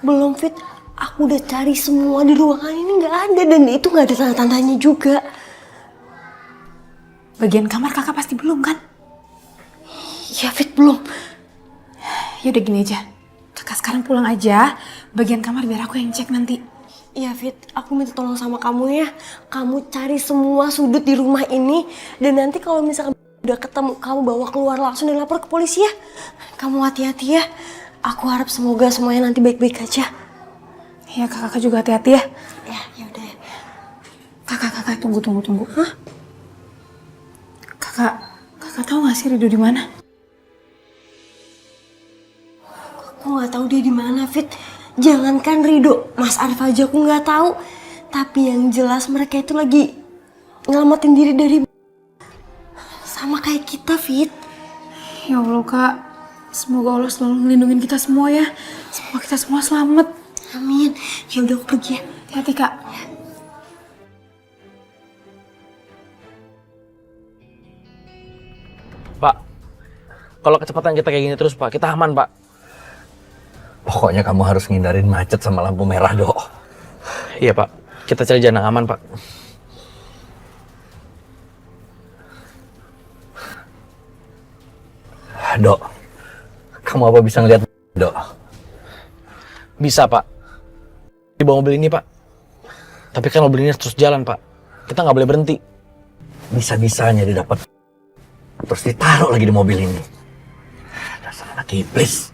Belum Fit, aku udah cari semua di ruangan ini nggak ada dan itu nggak ada tanda-tandanya juga. Bagian kamar kakak pasti belum kan? Ya Fit belum. Ya udah gini aja, kakak sekarang pulang aja. Bagian kamar biar aku yang cek nanti. Iya Fit, aku minta tolong sama kamu ya. Kamu cari semua sudut di rumah ini dan nanti kalau misalkan udah ketemu kamu bawa keluar langsung dan lapor ke polisi ya. Kamu hati-hati ya. Aku harap semoga semuanya nanti baik-baik aja. Ya kakak juga hati-hati ya. Ya udah. Kakak tunggu. Hah? Kakak tahu nggak sih Rido di mana? Aku nggak tahu dia di mana Fit. Jangankan Rido, Mas Arif aja aku nggak tahu. Tapi yang jelas mereka itu lagi nyelamatin diri dari sama kayak kita Fit. Ya Allah kak, semoga Allah selalu melindungi kita semua ya. Semoga kita semua selamat. Amin. Ya udah aku pergi ya. Hati-hati kak. Pak, kalau kecepatan kita kayak gini terus Pak, kita aman Pak. Pokoknya kamu harus ngindarin macet sama lampu merah, Dok. Iya Pak, kita cari jalan yang aman Pak. Dok, kamu apa bisa ngeliat, Dok? Bisa Pak, di bawah mobil ini Pak. Tapi kan mobil ini terus jalan Pak, kita nggak boleh berhenti. Bisa-bisanya didapat, terus ditaruh lagi di mobil ini. Dasar anak iblis.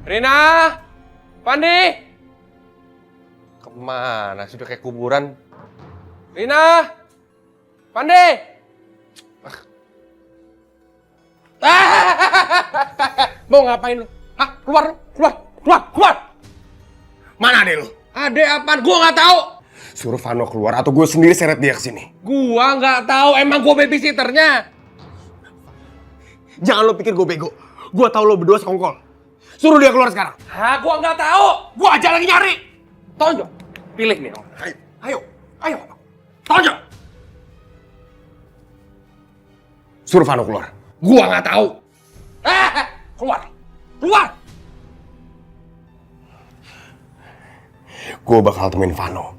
Rina! Pandi! Kemana? Sudah kayak kuburan. Rina! Pandi! Mau ngapain lu? Hah? Keluar! Mana adek lu? Adek apaan? Gua nggak tahu. Suruh Vano keluar atau gue sendiri seret dia ke sini. Gua nggak tahu. Emang gua babysitternya. Jangan lo pikir gue bego. Gua tahu lo berdua sekongkol. Suruh dia keluar sekarang. Hah? Gua nggak tahu. Gua aja lagi nyari. Tonjok. Pilih nih. Ayo. Tonjok. Suruh Vano keluar. Gua nggak tahu. Keluar. Gua bakal temuin Vano.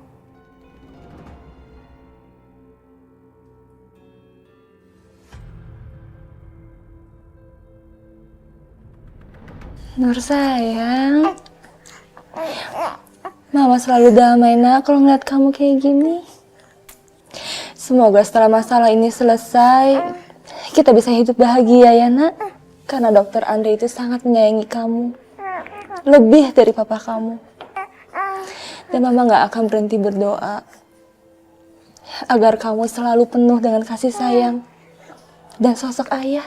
Nur sayang, Mama selalu damai nak kalau ngeliat kamu kayak gini. Semoga setelah masalah ini selesai, kita bisa hidup bahagia ya nak. Karena dokter Andre itu sangat menyayangi kamu, lebih dari papa kamu. Dan Mama gak akan berhenti berdoa agar kamu selalu penuh dengan kasih sayang dan sosok ayah.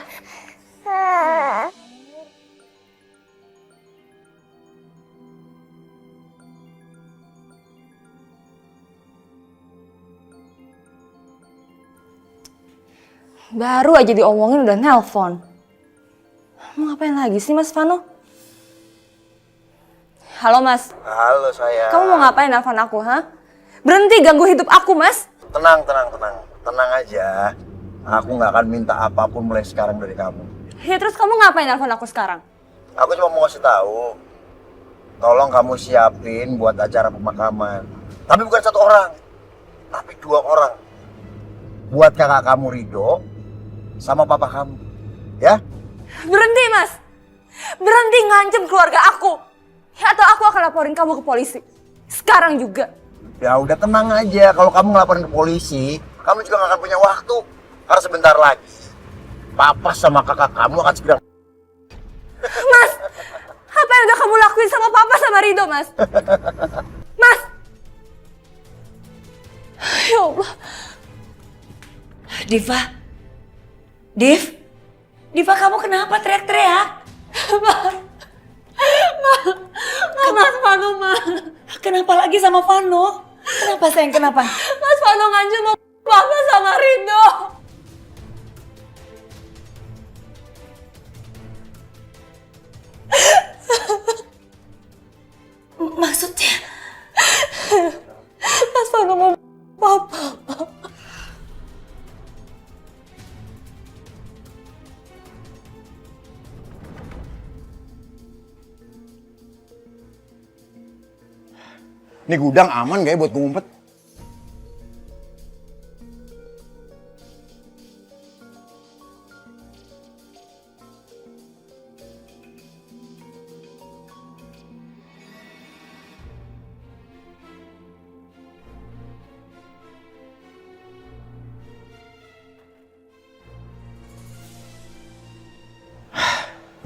Baru aja diomongin udah nelpon. Mau ngapain lagi sih Mas Vano? Halo Mas. Halo sayang. Kamu mau ngapain nelpon aku, ha? Berhenti ganggu hidup aku, Mas. Tenang. Tenang aja. Aku nggak akan minta apapun mulai sekarang dari kamu. Ya terus kamu ngapain nelpon aku sekarang? Aku cuma mau kasih tahu. Tolong kamu siapin buat acara pemakaman. Tapi bukan satu orang, tapi 2 orang. Buat kakak kamu Rido sama papa kamu. Ya? Berhenti, Mas. Berhenti ngancem keluarga aku. Ya, atau aku akan laporin kamu ke polisi. Sekarang juga. Ya udah tenang aja. Kalau kamu ngelaporin ke polisi, kamu juga gak akan punya waktu. Karena sebentar lagi, papa sama kakak kamu akan segera. Mas, apa yang udah kamu lakuin sama papa sama Rido, Mas? Mas! Ya Allah. Diva kamu kenapa teriak-teriak? Mas Vano, Ma. Kenapa lagi sama Vano? Kenapa sayang, kenapa? Mas Vano ngancam papa sama Rido. Maksudnya? Mas Vano mau papa. Ini gudang aman gak ya buat gue ngumpet?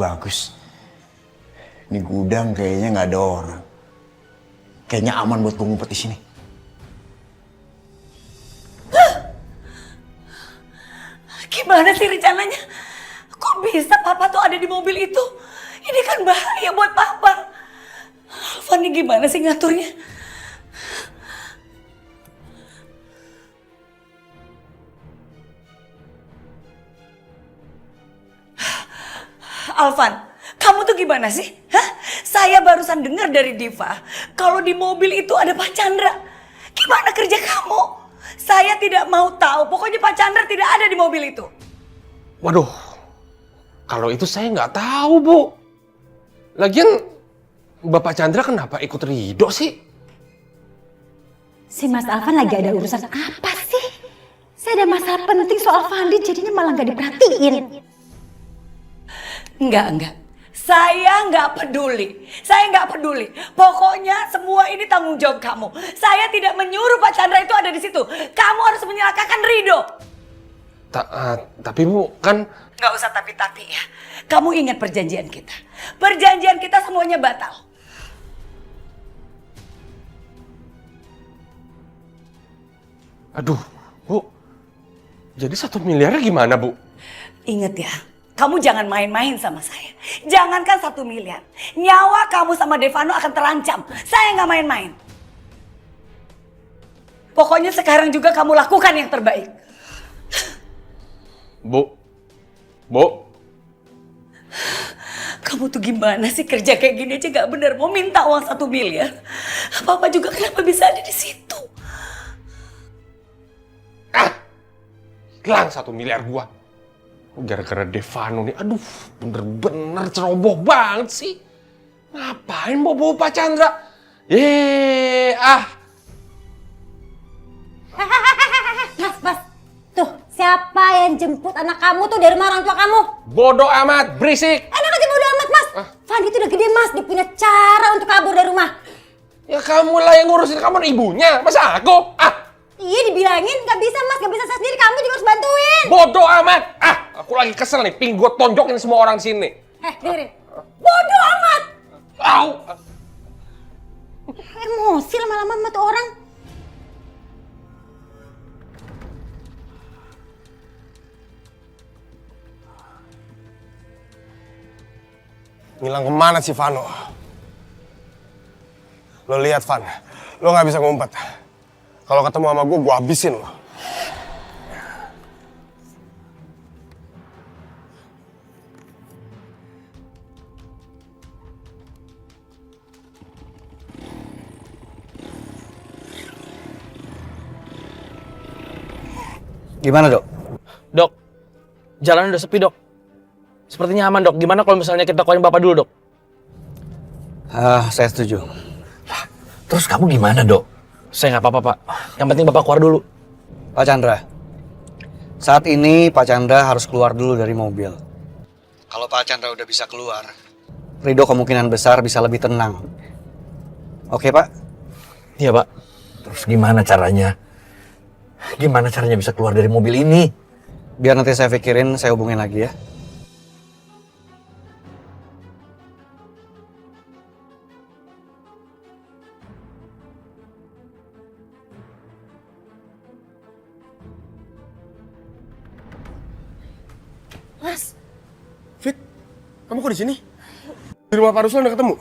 Bagus. Ini gudang kayaknya nggak ada orang. Kayaknya aman buat gue ngumpet di sini. Gimana sih rencananya? Kok bisa papa tuh ada di mobil itu? Ini kan bahaya buat papa. Alvan, ini gimana sih ngaturnya? Alvan, kamu tuh gimana sih? Hah? Saya barusan dengar dari Diva kalau di mobil itu ada Pak Chandra. Gimana kerja kamu? Saya tidak mau tahu. Pokoknya Pak Chandra tidak ada di mobil itu. Waduh, kalau itu saya nggak tahu, Bu. Lagian Bapak Chandra kenapa ikut Ridho sih? Si Mas Alvan lagi ada urusan apa sih? Saya ada masalah penting soal Fandi, jadinya malah nggak diperhatiin. Enggak. Saya nggak peduli. Saya nggak peduli. Pokoknya semua ini tanggung jawab kamu. Saya tidak menyuruh Pak Chandra itu ada di situ. Kamu harus menyelakakan Ridho. Tapi Bu, kan... Nggak usah tapi-tapi ya. Kamu ingat perjanjian kita. Perjanjian kita semuanya batal. Aduh, Bu. Jadi 1 miliarnya gimana, Bu? Ingat ya. Kamu jangan main-main sama saya. Jangankan 1 miliar. Nyawa kamu sama Devano akan terancam. Saya nggak main-main. Pokoknya sekarang juga kamu lakukan yang terbaik. Bu. Kamu tuh gimana sih kerja kayak gini aja gak bener. Mau minta uang 1 miliar. Papa juga kenapa bisa ada di situ? Hilang 1 miliar gua. Gara-gara Devano nih, aduh, bener-bener ceroboh banget sih. Ngapain bawa Pak Chandra? Mas, tuh siapa yang jemput anak kamu tuh dari rumah orang tua kamu? Bodoh amat, berisik. Enak aja bodo amat, Mas. Fandi tuh udah gede, Mas. Dia punya cara untuk kabur dari rumah. Ya kamu lah yang ngurusin, kamu ibunya, masa aku? Iya dibilangin, gak bisa Mas, gak bisa saya sendiri. Kamu juga harus bantuin. Bodoh amat. Aku lagi kesel nih, ping gue tonjokin semua orang sini. Dengerin. Bodo amat. Au. Emosi lama-lama sama tuh orang. Ngilang kemana sih Vano? Lo lihat Van, lo nggak bisa ngumpet. Kalau ketemu sama gue habisin lo. Gimana dok? Dok, jalan udah sepi dok. Sepertinya aman dok. Gimana kalau misalnya kita call bapak dulu dok? Saya setuju. Terus kamu gimana dok? Saya nggak apa-apa pak. Yang penting bapak keluar dulu. Pak Chandra, saat ini Pak Chandra harus keluar dulu dari mobil. Kalau Pak Chandra udah bisa keluar, Ridho kemungkinan besar bisa lebih tenang. Oke Pak? Iya pak. Terus gimana caranya? Gimana caranya bisa keluar dari mobil ini? Biar nanti saya pikirin, saya hubungin lagi ya. Mas. Fit, kamu kok di sini? Di rumah Pak Ruslan udah ketemu?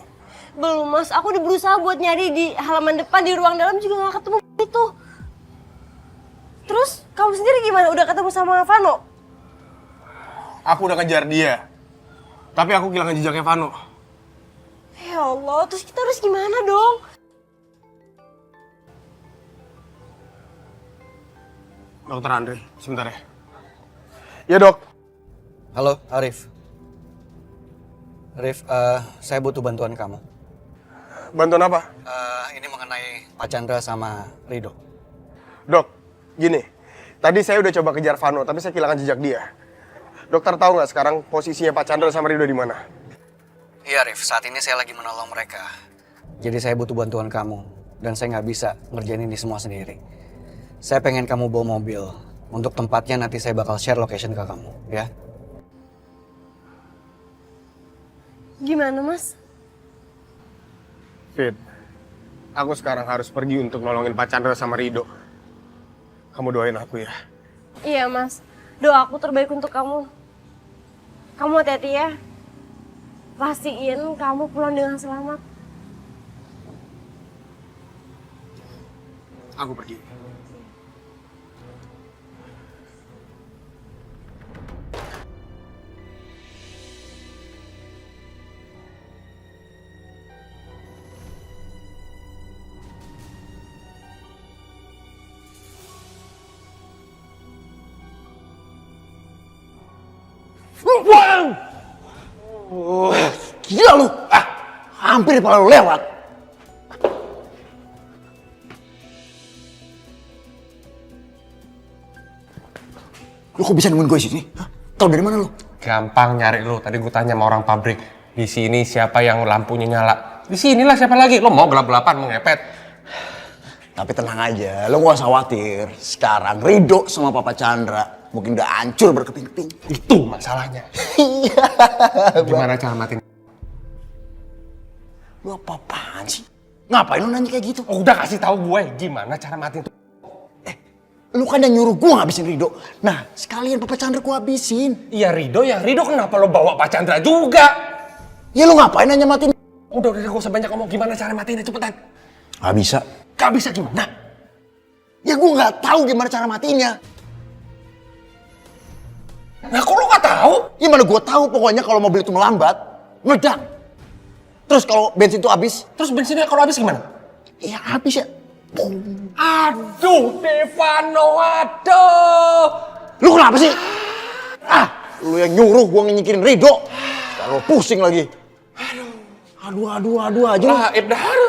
Belum mas, aku udah berusaha buat nyari di halaman depan, di ruang dalam juga gak ketemu itu. Terus kamu sendiri gimana? Udah ketemu sama Vano? Aku udah kejar dia. Tapi aku kehilangan jejaknya Vano. Ya Allah, terus kita harus gimana dong? Dokter Andre, sebentar ya. Ya dok. Halo, Arif. Arif, saya butuh bantuan kamu. Bantuan apa? Ini mengenai Pak Chandra sama Rido. Dok, gini. Tadi saya udah coba kejar Vano, tapi saya kehilangan jejak dia. Dokter tahu nggak sekarang posisinya Pak Chandra sama Rido di mana? Iya, Rif. Saat ini saya lagi menolong mereka. Jadi saya butuh bantuan kamu. Dan saya nggak bisa ngerjain ini semua sendiri. Saya pengen kamu bawa mobil. Untuk tempatnya nanti saya bakal share location ke kamu, ya? Gimana, Mas? Fit, aku sekarang harus pergi untuk nolongin Pak Chandra sama Rido. Kamu doain aku ya. Iya, Mas. Doa aku terbaik untuk kamu. Kamu hati-hati ya. Pastiin kamu pulang dengan selamat. Aku pergi. Wow! Oh, gila lu! Hampir kepala lu lewat. Lu kok bisa nemuin gue di sini? Tahu dari mana lu? Gampang nyari lu. Tadi gue tanya sama orang pabrik. Di sini siapa yang lampunya nyala? Di sinilah siapa lagi? Lo mau gelap-gelapan, mau ngepet? Tapi tenang aja, lu gak usah khawatir. Sekarang Rido sama Papa Chandra mungkin udah hancur berkeping-keping. Itu masalahnya. Iya. Gimana cara matiin? Lu apa-apaan sih? Ngapain lu nanya kayak gitu? Oh, udah kasih tahu gue gimana cara matiin tuh. Lu kan yang nyuruh gue ngabisin Rido. Nah, sekalian Papa Chandra gue habisin. Iya Rido, kenapa lo bawa Pak Chandra juga? Ya lu ngapain nanya matiin? Udah, gak usah banyak ngomong. Gimana cara matiinnya, cepetan. Gak bisa. Gak bisa gimana? Ya gue gak tahu gimana cara matiinnya. Nah, kok lo gak tahu? Ya mana gue tahu, pokoknya kalau mobil itu melambat, meledak. Terus kalau bensin itu habis, Terus bensinnya kalau habis gimana? ya habis ya. Aduh, Devano, aduh. Lu kenapa sih? Lu yang nyuruh gue nyikirin Rido. Kalau pusing lagi. Aduh aja lu. Lah, dah, aduh.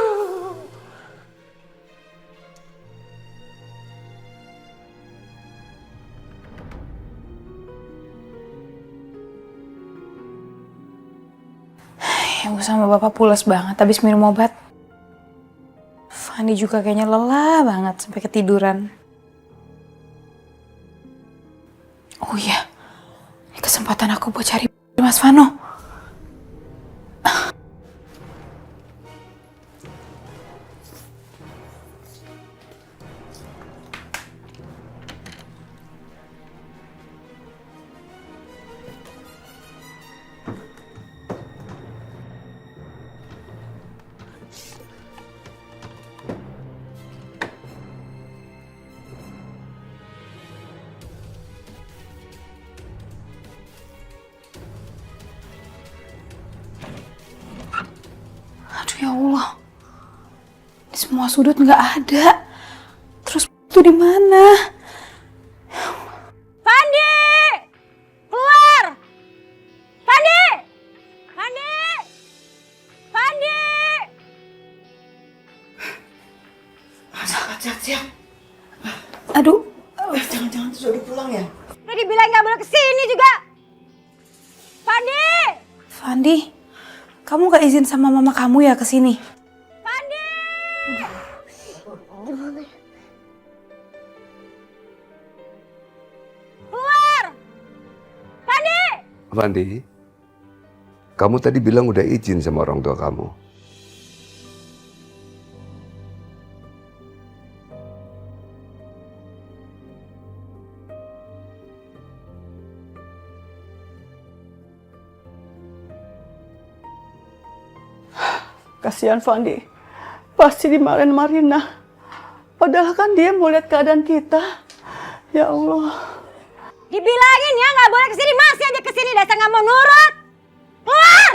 Ibu sama bapak pulas banget habis minum obat. Fandi juga kayaknya lelah banget sampai ketiduran. Oh iya, ini kesempatan aku buat cari Mas Vano. Aduh ya Allah, di semua sudut nggak ada. Terus itu di mana? Fandi! Keluar! Fandi! Fandi! Fandi! Siap. Aduh, Jangan sudah pulang ya. Tadi bilang nggak boleh kesini juga. Fandi! Fandi, kamu gak izin sama mama kamu ya kesini? Fandi! Keluar! Fandi! Fandi, kamu tadi bilang udah izin sama orang tua kamu. Kasihan Fandi, pasti dimarahin Marina. Padahal kan dia mau lihat keadaan kita. Ya Allah. Dibilangin ya nggak boleh kesini, masih aja kesini, dasar nggak mau nurut. Keluar!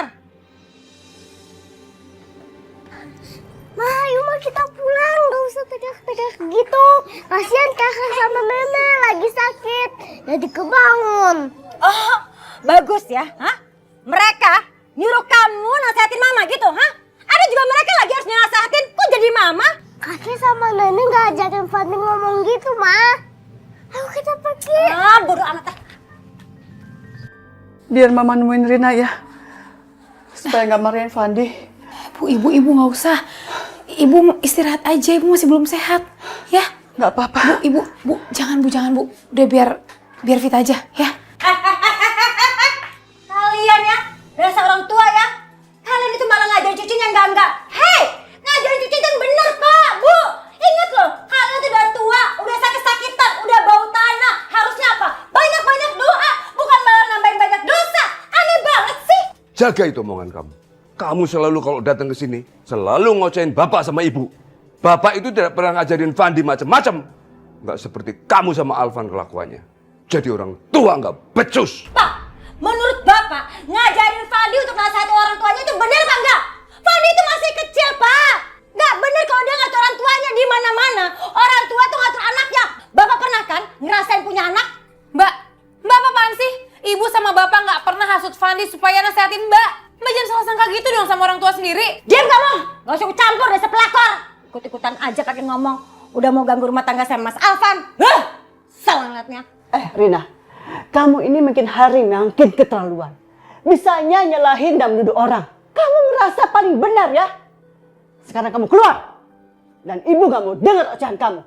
Ma, ayo Ma kita pulang, gak usah tegas-tegas gitu. Kasihan kakak sama nenek lagi sakit, jadi kebangun. Oh, bagus ya, hah? Mereka nyuruh kamu nasihatin mama gitu, hah? Ada juga mereka lagi harus nasihatin, kok jadi mama? Kakek sama nenek nggak ajarin Fandi ngomong gitu, Ma. Ayo kita pergi. Ah, bodo amat. Biar Mama nemuin Rina ya. Supaya nggak marahin Fandi. Ibu nggak usah. Ibu istirahat aja, ibu masih belum sehat. Ya? Nggak apa-apa. Bu, jangan bu. Udah biar Fit aja, ya. Kalian ya, dasar orang tua ya. Kalian itu malah ngajarin cucunya yang enggak. Hei, ngajarin cucu itu yang bener, Pak, Bu. Ingat loh, kalian itu udah tua, udah sakit-sakitan, udah bau tanah. Harusnya apa? Banyak-banyak doa, bukan malah nambahin banyak dosa. Aneh banget sih. Jaga itu omongan kamu. Kamu selalu kalau datang ke sini, selalu ngocehin bapak sama ibu. Bapak itu tidak pernah ngajarin Fandi macam-macam. Nggak seperti kamu sama Alvan kelakuannya. Jadi orang tua nggak becus. Pak, menurut Bapak, ngajarin Fandi untuk nasihati orang tuanya itu bener apa enggak? Fandi itu masih kecil, Pak. Nggak bener kalau dia ngatur orang tuanya di mana-mana. Orang tua tuh ngatur anaknya. Bapak pernah kan ngerasain punya anak? Mbak apaan sih? Ibu sama bapak nggak pernah hasut Fandi supaya nasehatin Mbak. Mbak jangan salah sangka gitu dong sama orang tua sendiri. Diam kamu! Gak usah campur deh sepelakor. Ikut-ikutan aja pakai ngomong. Udah mau ganggu rumah tangga sama Mas Alvan. Salah ngeliatnya. Rina, kamu ini makin hari makin keterlaluan. Bisanya nyalahin dan menuduh orang. Kamu merasa paling benar ya? Sekarang kamu keluar. Dan ibu gak mau dengar ocehan kamu.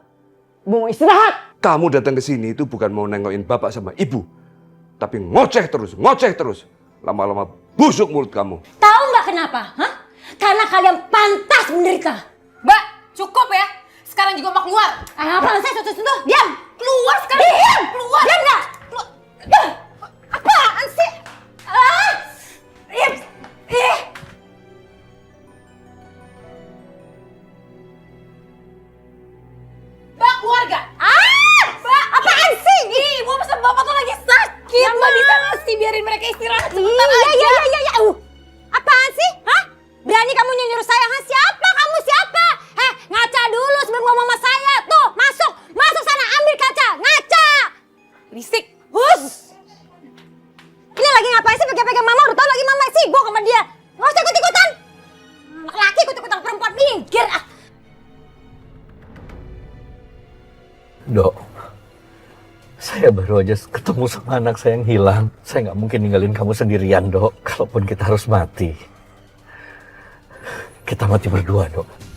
Ibu mau istirahat. Kamu datang ke sini itu bukan mau nengokin bapak sama ibu. Tapi ngoceh terus. Lama-lama busuk mulut kamu. Tahu nggak kenapa? Hah? Karena kalian pantas menderita. Mbak, cukup ya. Sekarang juga mau keluar. Apaan saya sentuh-sentuh? Diam! Keluar sekarang! Diam! Keluar! Diam nggak? Apaan sih? Mbak, keluar gak? Mbak, apaan sih? Ibu sama bapak tuh lagi sakit. Mbak bisa nggak sih biarin mereka istirahat sebentar aja? Iya. Apaan sih? Hah? Berani kamu nyuruh saya? Hah? Siapa kamu? Siapa? Ngaca dulu sebelum ngomong sama saya. Tuh, masuk sana, ambil kaca. Ngaca! Berisik. Hus! Ini lagi ngapain sih pegang-pegang mama? Udah tau lagi mama sibuk sama dia. Nggak usah ikut-ikutan. Laki-laki ikut-ikutan perempuan minggir. Dok, saya baru aja ketemu sama anak saya yang hilang. Saya nggak mungkin ninggalin kamu sendirian, Dok. Kalaupun kita harus mati, kita mati berdua, Dok.